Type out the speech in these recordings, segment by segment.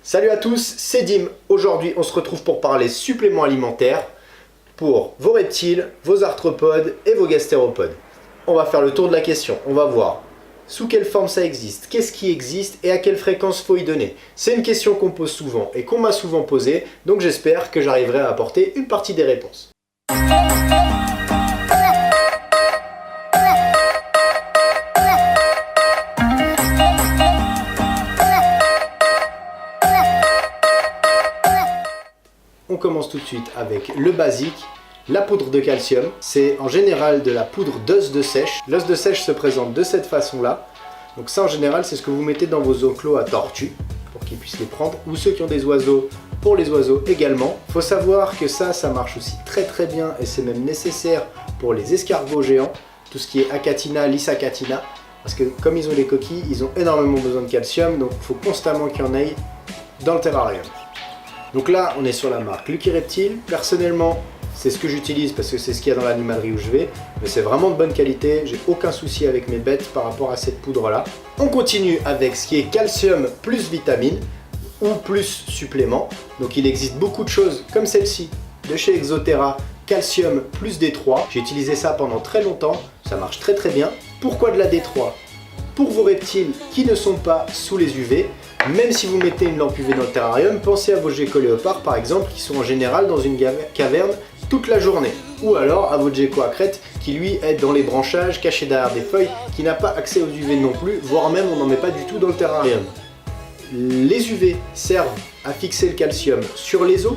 Salut à tous, c'est Dim. Aujourd'hui, on se retrouve pour parler suppléments alimentaires pour vos reptiles, vos arthropodes et vos gastéropodes. On va faire le tour de la question. On va voir sous quelle forme ça existe, qu'est-ce qui existe et à quelle fréquence faut y donner. C'est une question qu'on pose souvent et qu'on m'a souvent posée, donc j'espère que j'arriverai à apporter une partie des réponses. On commence tout de suite avec le basique, la poudre de calcium. C'est en général de la poudre d'os de sèche. L'os de sèche se présente de cette façon-là. Donc ça en général c'est ce que vous mettez dans vos enclos à tortues pour qu'ils puissent les prendre. Ou ceux qui ont des oiseaux, pour les oiseaux également. Il faut savoir que ça marche aussi très bien et c'est même nécessaire pour les escargots géants. Tout ce qui est Achatina, Lysacatina. Parce que comme ils ont les coquilles, ils ont énormément besoin de calcium. Donc il faut constamment qu'il y en ait dans le terrarium. Donc là, on est sur la marque Lucky Reptile. Personnellement, c'est ce que j'utilise parce que c'est ce qu'il y a dans l'animalerie où je vais. Mais c'est vraiment de bonne qualité. J'ai aucun souci avec mes bêtes par rapport à cette poudre-là. On continue avec ce qui est calcium plus vitamine ou plus supplément. Donc il existe beaucoup de choses comme celle-ci de chez Exoterra. Calcium plus D3. J'ai utilisé ça pendant très longtemps. Ça marche très bien. Pourquoi de la D3 ? Pour vos reptiles qui ne sont pas sous les UV. Même si vous mettez une lampe UV dans le terrarium, pensez à vos geckos léopards par exemple qui sont en général dans une caverne toute la journée. Ou alors à votre gecko à crête qui lui est dans les branchages, caché derrière des feuilles, qui n'a pas accès aux UV non plus, voire même on n'en met pas du tout dans le terrarium. Les UV servent à fixer le calcium sur les os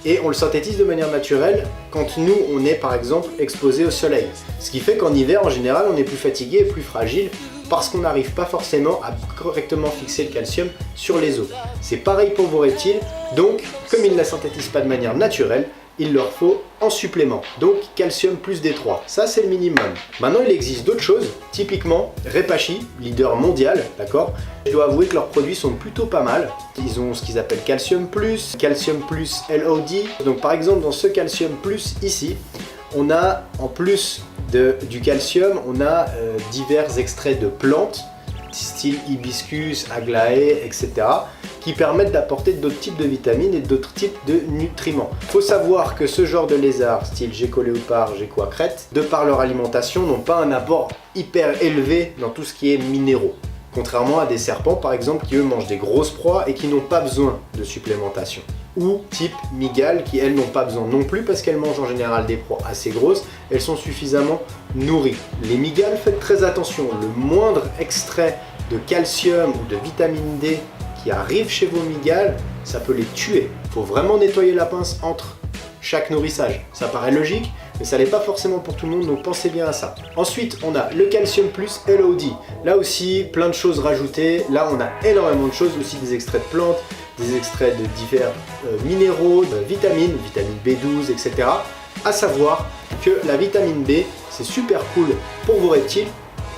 et on le synthétise de manière naturelle quand nous on est par exemple exposé au soleil. Ce qui fait qu'en hiver en général on est plus fatigué et plus fragile parce qu'on n'arrive pas forcément à correctement fixer le calcium sur les os. C'est pareil pour vos reptiles, donc comme ils ne la synthétisent pas de manière naturelle, il leur faut en supplément. Donc calcium plus D3, ça c'est le minimum. Maintenant il existe d'autres choses, typiquement Repashy, leader mondial, d'accord. Je dois avouer que leurs produits sont plutôt pas mal. Ils ont ce qu'ils appellent calcium plus LOD. Donc par exemple dans ce calcium plus ici, on a en plus du calcium, on a divers extraits de plantes, style hibiscus, aglaé, etc. qui permettent d'apporter d'autres types de vitamines et d'autres types de nutriments. Il faut savoir que ce genre de lézards, style gecko léopard, gecko à crête, de par leur alimentation, n'ont pas un apport hyper élevé dans tout ce qui est minéraux. Contrairement à des serpents par exemple qui eux mangent des grosses proies et qui n'ont pas besoin de supplémentation. Ou type mygales qui elles n'ont pas besoin non plus parce qu'elles mangent en général des proies assez grosses, elles sont suffisamment nourries. Les mygales, faites très attention, le moindre extrait de calcium ou de vitamine D qui arrive chez vos mygales, ça peut les tuer. Il faut vraiment nettoyer la pince entre chaque nourrissage. Ça paraît logique, mais ça n'est pas forcément pour tout le monde, donc pensez bien à ça. Ensuite, on a le calcium plus LOD. Là aussi, plein de choses rajoutées. Là, on a énormément de choses, aussi des extraits de plantes, des extraits de divers minéraux, de vitamines, vitamine B12, etc. À savoir que la vitamine B, c'est super cool pour vos reptiles,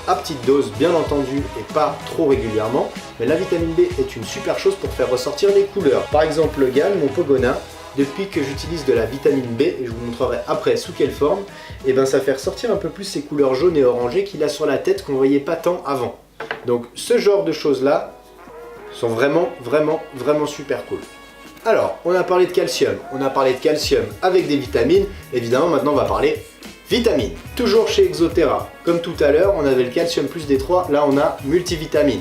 à petite dose bien entendu et pas trop régulièrement, mais la vitamine B est une super chose pour faire ressortir les couleurs. Par exemple le Gall, mon Pogona, depuis que j'utilise de la vitamine B, et je vous montrerai après sous quelle forme, et ben ça fait ressortir un peu plus ces couleurs jaunes et orangées qu'il a sur la tête qu'on voyait pas tant avant. Donc ce genre de choses là sont vraiment super cool. Alors, on a parlé de calcium avec des vitamines, évidemment maintenant on va parler vitamines. Toujours chez Exoterra, comme tout à l'heure, on avait le calcium plus D3, là on a multivitamine.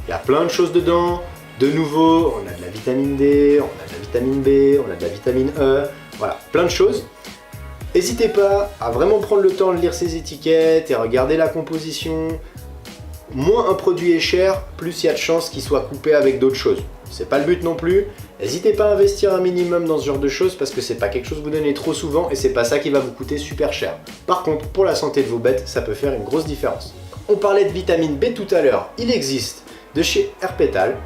Il y a plein de choses dedans, de nouveau, on a de la vitamine D, on a de la vitamine B, on a de la vitamine E, voilà, plein de choses. N'hésitez pas à vraiment prendre le temps de lire ces étiquettes et regarder la composition. Moins un produit est cher, plus il y a de chances qu'il soit coupé avec d'autres choses. C'est pas le but non plus. N'hésitez pas à investir un minimum dans ce genre de choses parce que c'est pas quelque chose que vous donnez trop souvent et c'est pas ça qui va vous coûter super cher. Par contre, pour la santé de vos bêtes, ça peut faire une grosse différence. On parlait de vitamine B tout à l'heure. Il existe de chez Herpetal,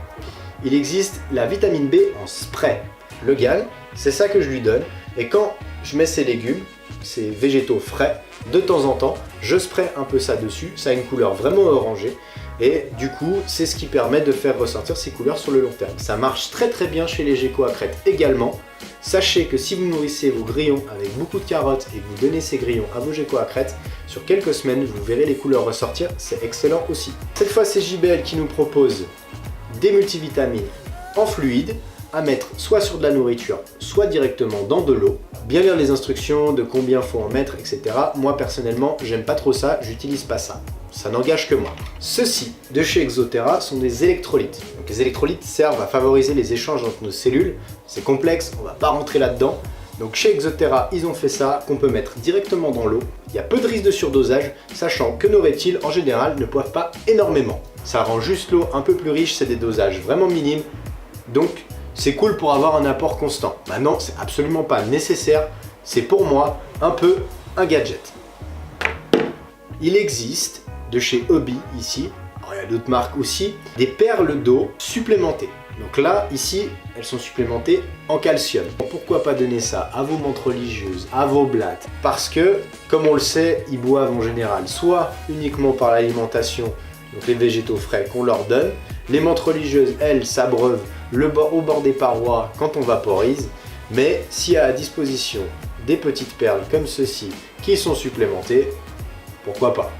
il existe la vitamine B en spray. Le Gall, c'est ça que je lui donne. Et quand je mets ces légumes, ces végétaux frais, de temps en temps, je spray un peu ça dessus, ça a une couleur vraiment orangée et du coup c'est ce qui permet de faire ressortir ces couleurs sur le long terme. Ça marche très bien chez les geckos à crête également. Sachez que si vous nourrissez vos grillons avec beaucoup de carottes et que vous donnez ces grillons à vos geckos à crête, sur quelques semaines vous verrez les couleurs ressortir, c'est excellent aussi. Cette fois c'est JBL qui nous propose des multivitamines en fluide, à mettre soit sur de la nourriture, soit directement dans de l'eau. Bien lire les instructions de combien faut en mettre, etc. Moi personnellement, j'aime pas trop ça, j'utilise pas ça. Ça n'engage que moi. Ceux-ci, de chez Exoterra, sont des électrolytes. Donc les électrolytes servent à favoriser les échanges entre nos cellules. C'est complexe, on va pas rentrer là-dedans. Donc chez Exoterra, ils ont fait ça, qu'on peut mettre directement dans l'eau. Il y a peu de risque de surdosage, sachant que nos reptiles, en général, ne boivent pas énormément. Ça rend juste l'eau un peu plus riche, c'est des dosages vraiment minimes. Donc c'est cool pour avoir un apport constant. Maintenant, c'est absolument pas nécessaire. C'est pour moi un peu un gadget. Il existe, de chez Hobby ici, alors il y a d'autres marques aussi, des perles d'eau supplémentées. Donc là, ici, elles sont supplémentées en calcium. Pourquoi pas donner ça à vos menthes religieuses, à vos blattes? Parce que, comme on le sait, ils boivent en général soit uniquement par l'alimentation, donc les végétaux frais qu'on leur donne. Les menthes religieuses, elles, s'abreuvent au bord des parois quand on vaporise. Mais s'il y a à disposition des petites perles comme ceci qui sont supplémentées, pourquoi pas?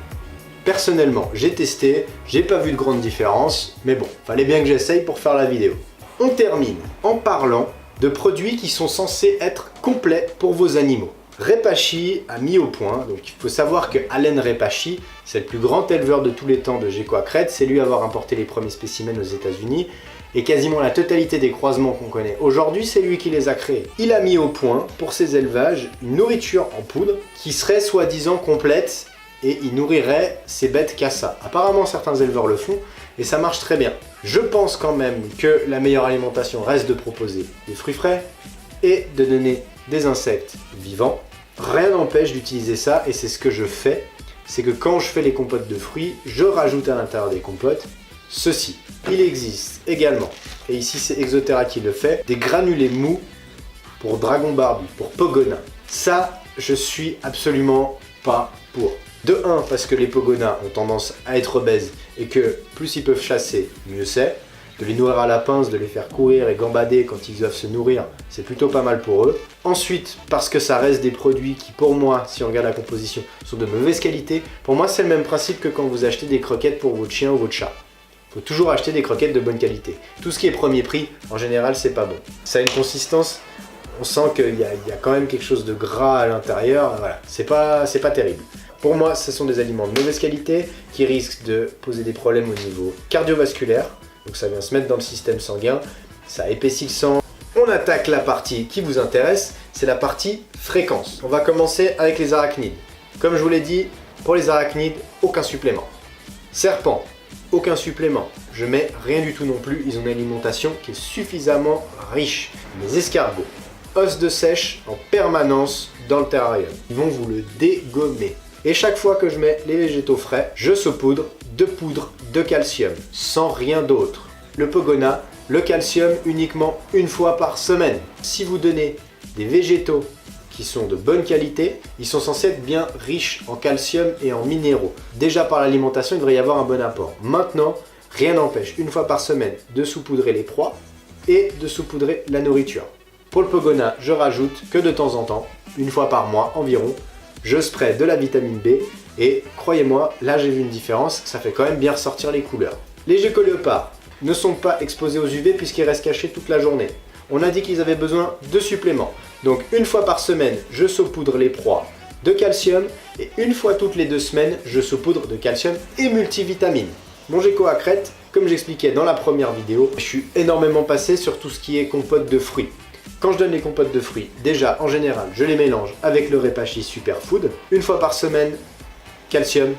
Personnellement, j'ai testé, j'ai pas vu de grande différence, mais bon, fallait bien que j'essaye pour faire la vidéo. On termine en parlant de produits qui sont censés être complets pour vos animaux. Repashy a mis au point, donc il faut savoir que Allen Repashy, c'est le plus grand éleveur de tous les temps de gecko à crête, c'est lui à avoir importé les premiers spécimens aux États-Unis, et quasiment la totalité des croisements qu'on connaît aujourd'hui, c'est lui qui les a créés. Il a mis au point, pour ses élevages, une nourriture en poudre qui serait soi-disant complète, et il nourrirait ces bêtes qu'à ça. Apparemment, certains éleveurs le font, et ça marche très bien. Je pense quand même que la meilleure alimentation reste de proposer des fruits frais, et de donner des insectes vivants. Rien n'empêche d'utiliser ça, et c'est ce que je fais. C'est que quand je fais les compotes de fruits, je rajoute à l'intérieur des compotes ceci. Il existe également, et ici c'est Exoterra qui le fait, des granulés mous pour Dragon Barbie, pour Pogona. Ça, je suis absolument pas pour. De 1, parce que les Pogonas ont tendance à être obèses et que plus ils peuvent chasser, mieux c'est. De les nourrir à la pince, de les faire courir et gambader quand ils doivent se nourrir, c'est plutôt pas mal pour eux. Ensuite, parce que ça reste des produits qui, pour moi, si on regarde la composition, sont de mauvaise qualité. Pour moi, c'est le même principe que quand vous achetez des croquettes pour votre chien ou votre chat. Il faut toujours acheter des croquettes de bonne qualité. Tout ce qui est premier prix, en général, c'est pas bon. Ça a une consistance, on sent qu'il y a quand même quelque chose de gras à l'intérieur. Voilà, c'est pas terrible. Pour moi, ce sont des aliments de mauvaise qualité qui risquent de poser des problèmes au niveau cardiovasculaire. Donc ça vient se mettre dans le système sanguin, ça épaissit le sang. On attaque la partie qui vous intéresse, c'est la partie fréquence. On va commencer avec les arachnides. Comme je vous l'ai dit, pour les arachnides, aucun supplément. Serpent, aucun supplément. Je mets rien du tout non plus, ils ont une alimentation qui est suffisamment riche. Les escargots, os de sèche en permanence dans le terrarium. Ils vont vous le dégommer. Et chaque fois que je mets les végétaux frais, je saupoudre de calcium, sans rien d'autre. Le Pogona, le calcium uniquement une fois par semaine. Si vous donnez des végétaux qui sont de bonne qualité, ils sont censés être bien riches en calcium et en minéraux. Déjà par l'alimentation, il devrait y avoir un bon apport. Maintenant, rien n'empêche, une fois par semaine, de saupoudrer les proies et de saupoudrer la nourriture. Pour le Pogona, je rajoute que de temps en temps, une fois par mois environ, je spray de la vitamine B et croyez-moi, là j'ai vu une différence, ça fait quand même bien ressortir les couleurs. Les geckos léopards ne sont pas exposés aux UV puisqu'ils restent cachés toute la journée. On a dit qu'ils avaient besoin de suppléments. Donc une fois par semaine, je saupoudre les proies de calcium et une fois toutes les 2 semaines, je saupoudre de calcium et multivitamines. Mon gecko à crête, comme j'expliquais dans la première vidéo, je suis énormément passé sur tout ce qui est compote de fruits. Quand je donne les compotes de fruits, déjà en général, je les mélange avec le Repashy Superfood. Une fois par semaine, calcium.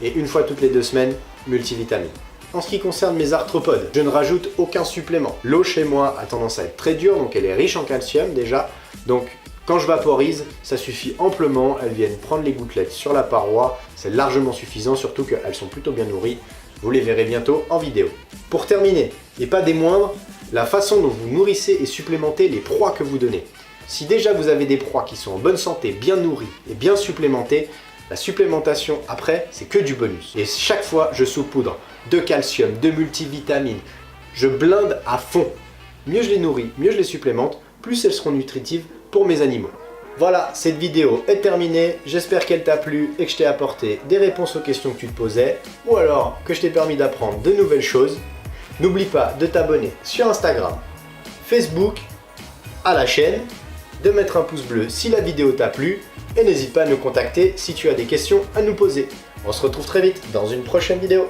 Et une fois toutes les 2 semaines, multivitamines. En ce qui concerne mes arthropodes, je ne rajoute aucun supplément. L'eau chez moi a tendance à être très dure, donc elle est riche en calcium déjà. Donc quand je vaporise, ça suffit amplement. Elles viennent prendre les gouttelettes sur la paroi. C'est largement suffisant, surtout qu'elles sont plutôt bien nourries. Vous les verrez bientôt en vidéo. Pour terminer, et pas des moindres, la façon dont vous nourrissez et supplémentez les proies que vous donnez. Si déjà vous avez des proies qui sont en bonne santé, bien nourries et bien supplémentées, la supplémentation après, c'est que du bonus. Et chaque fois, je saupoudre de calcium, de multivitamines. Je blinde à fond. Mieux je les nourris, mieux je les supplémente, plus elles seront nutritives pour mes animaux. Voilà, cette vidéo est terminée. J'espère qu'elle t'a plu et que je t'ai apporté des réponses aux questions que tu te posais, ou alors que je t'ai permis d'apprendre de nouvelles choses. N'oublie pas de t'abonner sur Instagram, Facebook, à la chaîne, de mettre un pouce bleu si la vidéo t'a plu et n'hésite pas à nous contacter si tu as des questions à nous poser. On se retrouve très vite dans une prochaine vidéo.